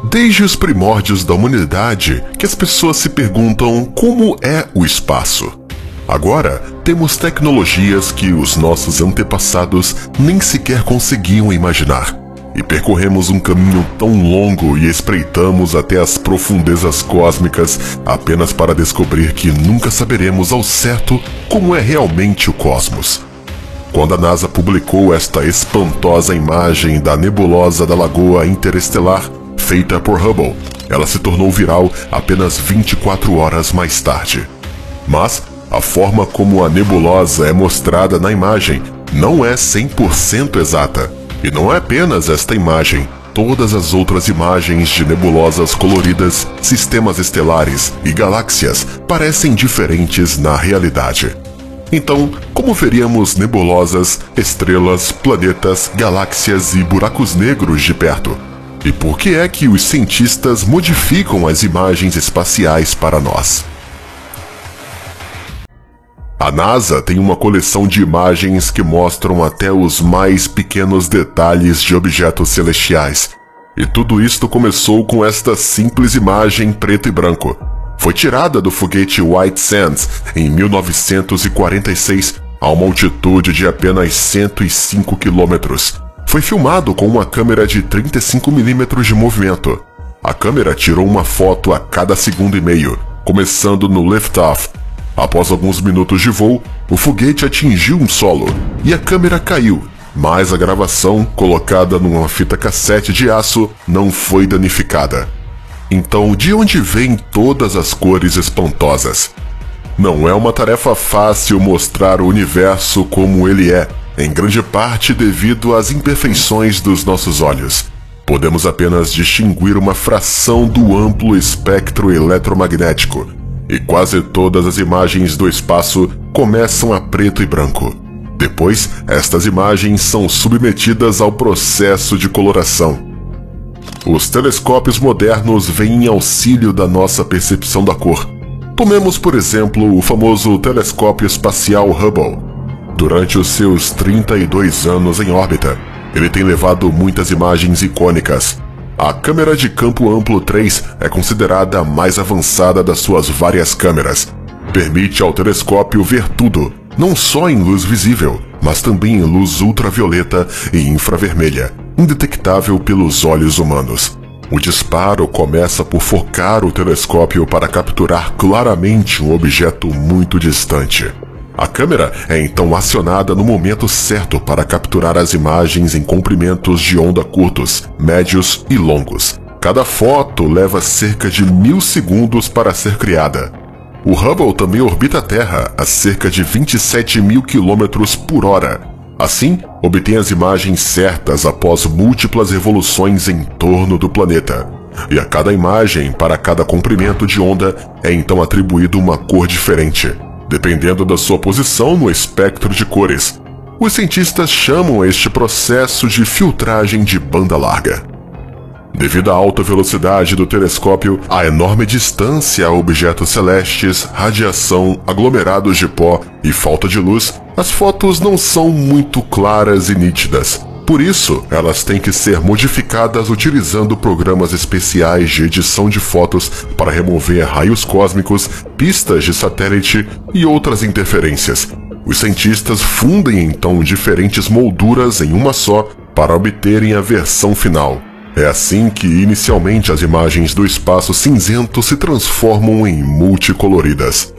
Desde os primórdios da humanidade que as pessoas se perguntam como é o espaço. Agora, temos tecnologias que os nossos antepassados nem sequer conseguiam imaginar. E percorremos um caminho tão longo e espreitamos até as profundezas cósmicas apenas para descobrir que nunca saberemos ao certo como é realmente o cosmos. Quando a NASA publicou esta espantosa imagem da nebulosa da Lagoa Interestelar, feita por Hubble, ela se tornou viral apenas 24 horas mais tarde. Mas a forma como a nebulosa é mostrada na imagem não é 100% exata. E não é apenas esta imagem. Todas as outras imagens de nebulosas coloridas, sistemas estelares e galáxias parecem diferentes na realidade. Então, como veríamos nebulosas, estrelas, planetas, galáxias e buracos negros de perto? E por que é que os cientistas modificam as imagens espaciais para nós? A NASA tem uma coleção de imagens que mostram até os mais pequenos detalhes de objetos celestiais. E tudo isto começou com esta simples imagem preto e branco. Foi tirada do foguete White Sands em 1946, a uma altitude de apenas 105 quilômetros. Foi filmado com uma câmera de 35mm de movimento. A câmera tirou uma foto a cada segundo e meio, começando no liftoff. Após alguns minutos de voo, o foguete atingiu um solo e a câmera caiu, mas a gravação, colocada numa fita cassete de aço, não foi danificada. Então, de onde vêm todas as cores espantosas? Não é uma tarefa fácil mostrar o universo como ele é, em grande parte devido às imperfeições dos nossos olhos. Podemos apenas distinguir uma fração do amplo espectro eletromagnético, e quase todas as imagens do espaço começam a preto e branco. Depois, estas imagens são submetidas ao processo de coloração. Os telescópios modernos vêm em auxílio da nossa percepção da cor. Tomemos, por exemplo, o famoso telescópio espacial Hubble. Durante os seus 32 anos em órbita, ele tem levado muitas imagens icônicas. A câmera de campo amplo 3 é considerada a mais avançada das suas várias câmeras. Permite ao telescópio ver tudo, não só em luz visível, mas também em luz ultravioleta e infravermelha, indetectável pelos olhos humanos. O disparo começa por focar o telescópio para capturar claramente um objeto muito distante. A câmera é então acionada no momento certo para capturar as imagens em comprimentos de onda curtos, médios e longos. Cada foto leva cerca de 1000 segundos para ser criada. O Hubble também orbita a Terra a cerca de 27.000 km/h. Assim, obtém as imagens certas após múltiplas revoluções em torno do planeta. E a cada imagem, para cada comprimento de onda, é então atribuído uma cor diferente, dependendo da sua posição no espectro de cores. Os cientistas chamam este processo de filtragem de banda larga. Devido à alta velocidade do telescópio, a enorme distância a objetos celestes, radiação, aglomerados de pó e falta de luz, as fotos não são muito claras e nítidas. Por isso, elas têm que ser modificadas utilizando programas especiais de edição de fotos para remover raios cósmicos, pistas de satélite e outras interferências. Os cientistas fundem então diferentes molduras em uma só para obterem a versão final. É assim que inicialmente as imagens do espaço cinzento se transformam em multicoloridas.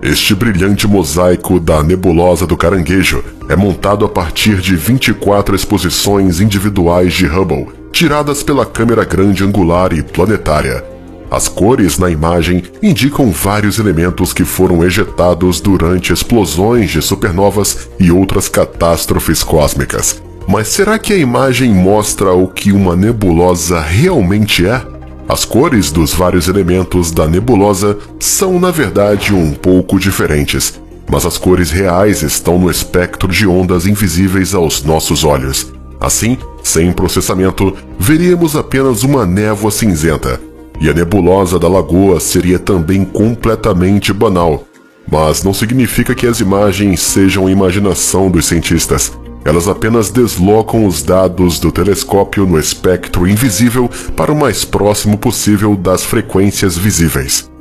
Este brilhante mosaico da nebulosa do Caranguejo é montado a partir de 24 exposições individuais de Hubble, tiradas pela câmera grande angular e planetária. As cores na imagem indicam vários elementos que foram ejetados durante explosões de supernovas e outras catástrofes cósmicas. Mas será que a imagem mostra o que uma nebulosa realmente é? As cores dos vários elementos da nebulosa são, na verdade, um pouco diferentes, mas as cores reais estão no espectro de ondas invisíveis aos nossos olhos. Assim, sem processamento, veríamos apenas uma névoa cinzenta, e a nebulosa da Lagoa seria também completamente banal. Mas não significa que as imagens sejam a imaginação dos cientistas. Elas apenas deslocam os dados do telescópio no espectro invisível para o mais próximo possível das frequências visíveis.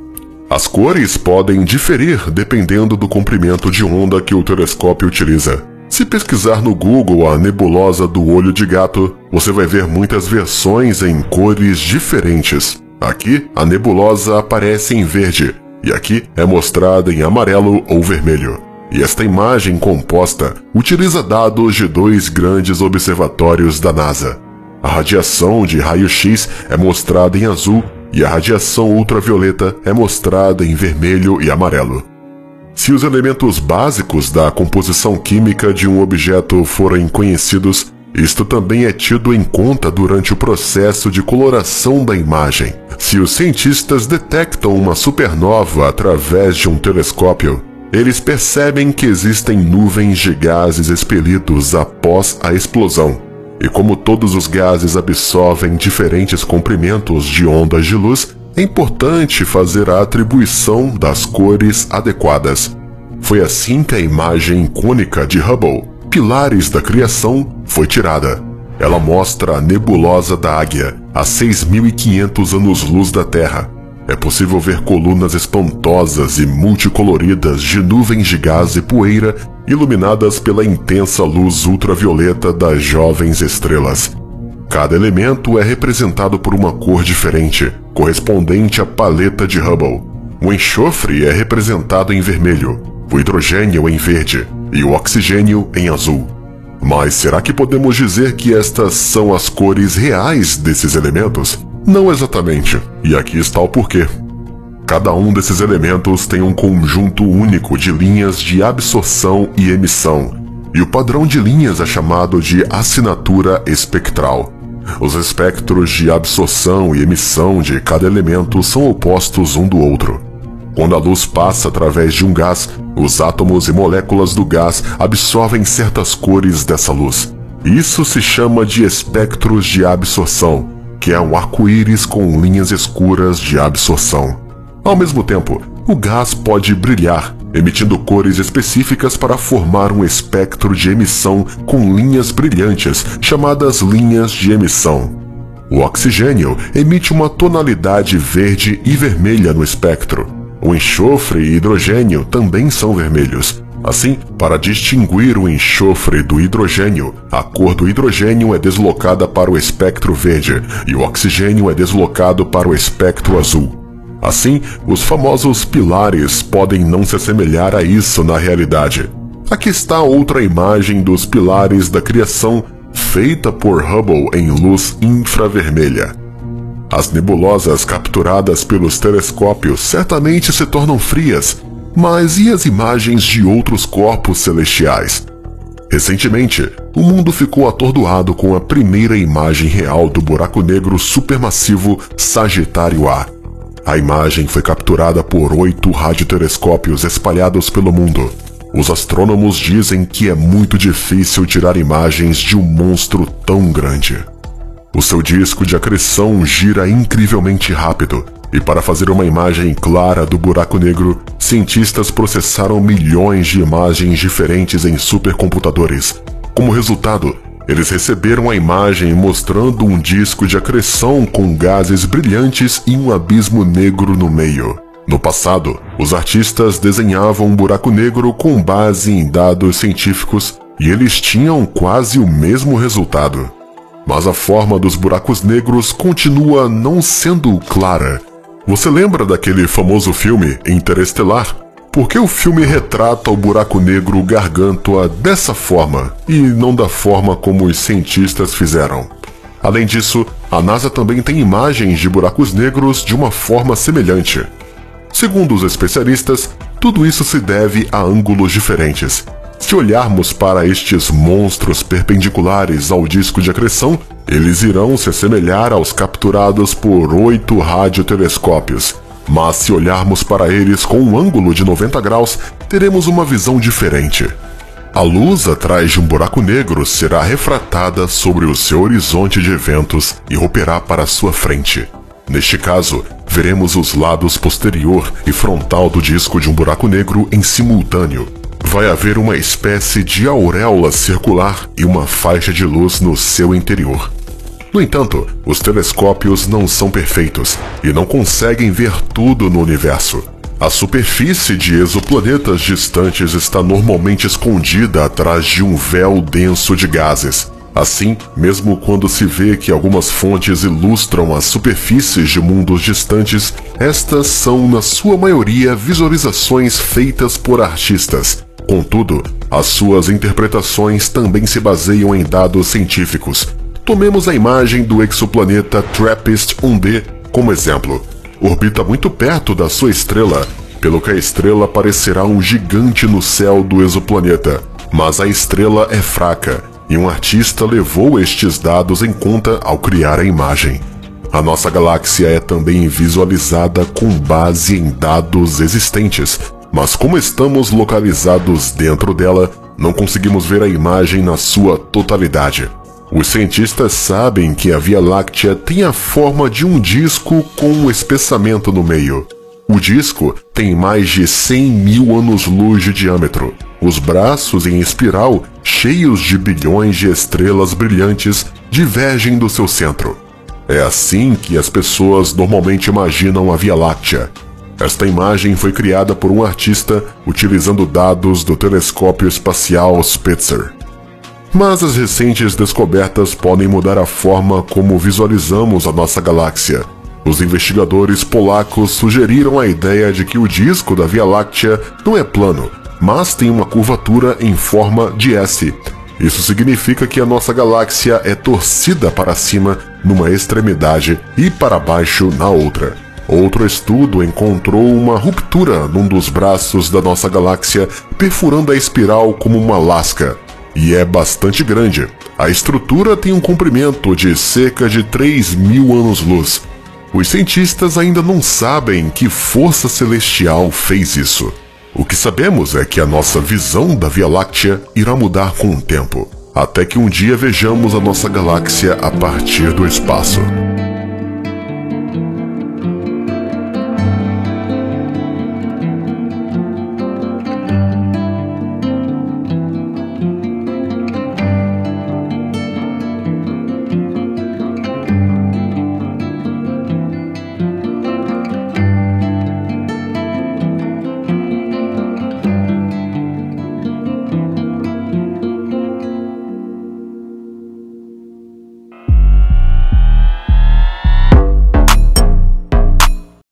As cores podem diferir dependendo do comprimento de onda que o telescópio utiliza. Se pesquisar no Google a nebulosa do olho de gato, você vai ver muitas versões em cores diferentes. Aqui, a nebulosa aparece em verde, e aqui é mostrada em amarelo ou vermelho. E esta imagem composta utiliza dados de dois grandes observatórios da NASA. A radiação de raio-x é mostrada em azul e a radiação ultravioleta é mostrada em vermelho e amarelo. Se os elementos básicos da composição química de um objeto forem conhecidos, isto também é tido em conta durante o processo de coloração da imagem. Se os cientistas detectam uma supernova através de um telescópio, eles percebem que existem nuvens de gases expelidos após a explosão. E como todos os gases absorvem diferentes comprimentos de ondas de luz, é importante fazer a atribuição das cores adequadas. Foi assim que a imagem icônica de Hubble, Pilares da Criação, foi tirada. Ela mostra a nebulosa da Águia, a 6.500 anos-luz da Terra. É possível ver colunas espantosas e multicoloridas de nuvens de gás e poeira iluminadas pela intensa luz ultravioleta das jovens estrelas. Cada elemento é representado por uma cor diferente, correspondente à paleta de Hubble. O enxofre é representado em vermelho, o hidrogênio em verde e o oxigênio em azul. Mas será que podemos dizer que estas são as cores reais desses elementos? Não exatamente, e aqui está o porquê. Cada um desses elementos tem um conjunto único de linhas de absorção e emissão, e o padrão de linhas é chamado de assinatura espectral. Os espectros de absorção e emissão de cada elemento são opostos um do outro. Quando a luz passa através de um gás, os átomos e moléculas do gás absorvem certas cores dessa luz. Isso se chama de espectros de absorção, que é um arco-íris com linhas escuras de absorção. Ao mesmo tempo, o gás pode brilhar, emitindo cores específicas para formar um espectro de emissão com linhas brilhantes, chamadas linhas de emissão. O oxigênio emite uma tonalidade verde e vermelha no espectro. O enxofre e hidrogênio também são vermelhos. Assim, para distinguir o enxofre do hidrogênio, a cor do hidrogênio é deslocada para o espectro verde e o oxigênio é deslocado para o espectro azul. Assim, os famosos pilares podem não se assemelhar a isso na realidade. Aqui está outra imagem dos pilares da criação feita por Hubble em luz infravermelha. As nebulosas capturadas pelos telescópios certamente se tornam frias, mas e as imagens de outros corpos celestiais? Recentemente, o mundo ficou atordoado com a primeira imagem real do buraco negro supermassivo Sagitário A. A imagem foi capturada por 8 radiotelescópios espalhados pelo mundo. Os astrônomos dizem que é muito difícil tirar imagens de um monstro tão grande. O seu disco de acreção gira incrivelmente rápido, e para fazer uma imagem clara do buraco negro, cientistas processaram milhões de imagens diferentes em supercomputadores. Como resultado, eles receberam a imagem mostrando um disco de acreção com gases brilhantes e um abismo negro no meio. No passado, os artistas desenhavam um buraco negro com base em dados científicos e eles tinham quase o mesmo resultado. Mas a forma dos buracos negros continua não sendo clara. Você lembra daquele famoso filme Interestelar? Por que o filme retrata o buraco negro Gargantua dessa forma e não da forma como os cientistas fizeram? Além disso, a NASA também tem imagens de buracos negros de uma forma semelhante. Segundo os especialistas, tudo isso se deve a ângulos diferentes. Se olharmos para estes monstros perpendiculares ao disco de acreção, eles irão se assemelhar aos capturados por 8 radiotelescópios. Mas se olharmos para eles com um ângulo de 90 graus, teremos uma visão diferente. A luz atrás de um buraco negro será refratada sobre o seu horizonte de eventos e romperá para sua frente. Neste caso, veremos os lados posterior e frontal do disco de um buraco negro em simultâneo. vai haver uma espécie de auréola circular e uma faixa de luz no seu interior. No entanto, os telescópios não são perfeitos e não conseguem ver tudo no universo. A superfície de exoplanetas distantes está normalmente escondida atrás de um véu denso de gases. Assim, mesmo quando se vê que algumas fontes ilustram as superfícies de mundos distantes, estas são, na sua maioria, visualizações feitas por artistas. Contudo, as suas interpretações também se baseiam em dados científicos. Tomemos a imagem do exoplaneta TRAPPIST-1b como exemplo. Orbita muito perto da sua estrela, pelo que a estrela parecerá um gigante no céu do exoplaneta. Mas a estrela é fraca, e um artista levou estes dados em conta ao criar a imagem. A nossa galáxia é também visualizada com base em dados existentes, mas como estamos localizados dentro dela, não conseguimos ver a imagem na sua totalidade. Os cientistas sabem que a Via Láctea tem a forma de um disco com um espessamento no meio. O disco tem mais de 100 mil anos-luz de diâmetro. Os braços em espiral, cheios de bilhões de estrelas brilhantes, divergem do seu centro. É assim que as pessoas normalmente imaginam a Via Láctea. Esta imagem foi criada por um artista utilizando dados do telescópio espacial Spitzer. Mas as recentes descobertas podem mudar a forma como visualizamos a nossa galáxia. Os investigadores polacos sugeriram a ideia de que o disco da Via Láctea não é plano, mas tem uma curvatura em forma de S. Isso significa que a nossa galáxia é torcida para cima numa extremidade e para baixo na outra. Outro estudo encontrou uma ruptura num dos braços da nossa galáxia, perfurando a espiral como uma lasca. E é bastante grande. A estrutura tem um comprimento de cerca de 3 mil anos-luz. Os cientistas ainda não sabem que força celestial fez isso. O que sabemos é que a nossa visão da Via Láctea irá mudar com o tempo, até que um dia vejamos a nossa galáxia a partir do espaço.